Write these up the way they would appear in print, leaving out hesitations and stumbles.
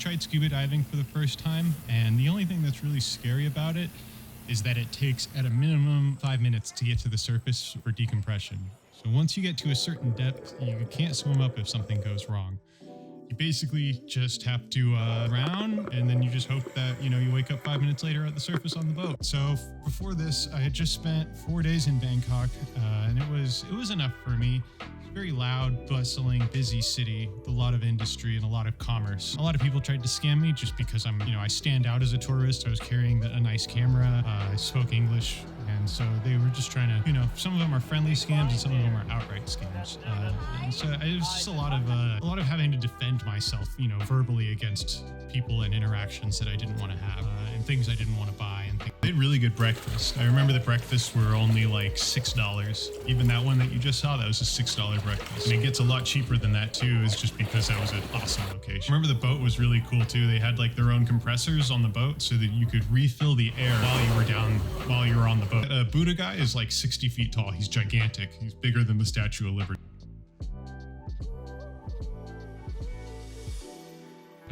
tried scuba diving for the first time, and the only thing that's really scary about it is that it takes at a minimum 5 minutes to get to the surface for decompression. So once you get to a certain depth, you can't swim up if something goes wrong. You basically just have to drown, and then you just hope that, you wake up 5 minutes later at the surface on the boat. So before this, I had just spent 4 days in Bangkok, and it was enough for me. It's a very loud, bustling, busy city with a lot of industry and a lot of commerce. A lot of people tried to scam me just because I stand out as a tourist. I was carrying a nice camera. I spoke English. And so they were just trying to, some of them are friendly scams and some of them are outright scams. And so it was just a lot of having to defend myself, verbally against people and interactions that I didn't want to have, and things I didn't want to buy. And they had really good breakfast. I remember the breakfasts were only like $6. Even that one that you just saw, that was a $6 breakfast. And it gets a lot cheaper than that too, is just because that was an awesome location. I remember the boat was really cool too. They had like their own compressors on the boat so that you could refill the air while you were on the boat. Buddha guy is like 60 feet tall. He's gigantic. He's bigger than the Statue of Liberty.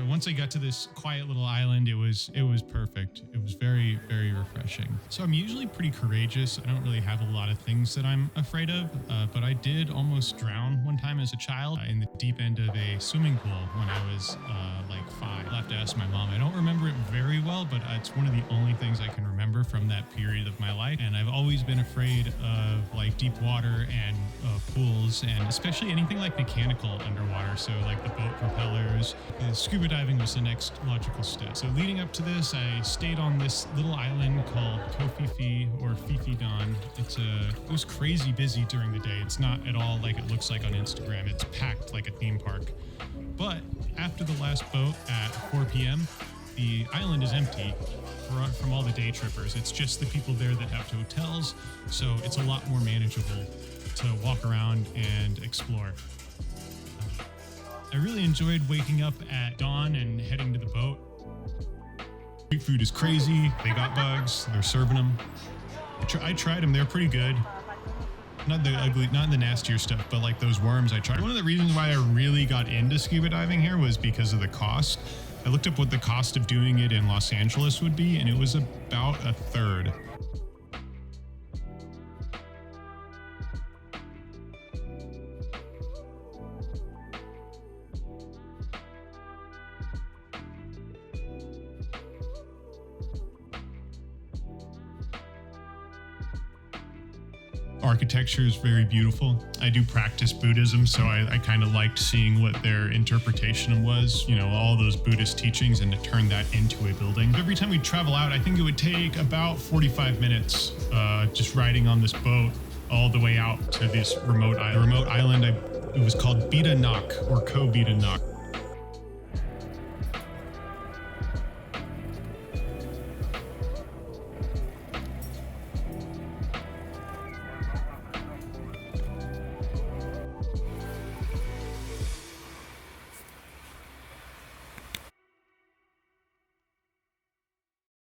Once I got to this quiet little island, it was perfect. It was very, very refreshing. So I'm usually pretty courageous. I don't really have a lot of things that I'm afraid of, but I did almost drown one time as a child in the deep end of a swimming pool when I was like 5. I'll have to ask my mom. I don't remember it very well, but it's one of the only things I can remember from that period of my life. And I've always been afraid of like deep water and pools, and especially anything like mechanical underwater. So like the boat propellers. Scuba diving was the next logical step. So leading up to this, I stayed on this little island called Koh Phi Phi or Phi Phi Don. It was crazy busy during the day. It's not at all like it looks like on Instagram. It's packed like a theme park. But after the last boat at 4 p.m., the island is empty from all the day trippers. It's just the people there that have hotels, so it's a lot more manageable to walk around and explore. I really enjoyed waking up at dawn and heading to the boat. Street food is crazy. They got bugs. They're serving them. I tried them. They're pretty good. Not the ugly, not the nastier stuff, but like those worms I tried. One of the reasons why I really got into scuba diving here was because of the cost. I looked up what the cost of doing it in Los Angeles would be, and it was about a third. Architecture is very beautiful. I do practice Buddhism, so I kind of liked seeing what their interpretation was, all those Buddhist teachings, and to turn that into a building. Every time we travel out, I think it would take about 45 minutes just riding on this boat all the way out to this remote island. It was called Beta Nak or Koh Beta Nak.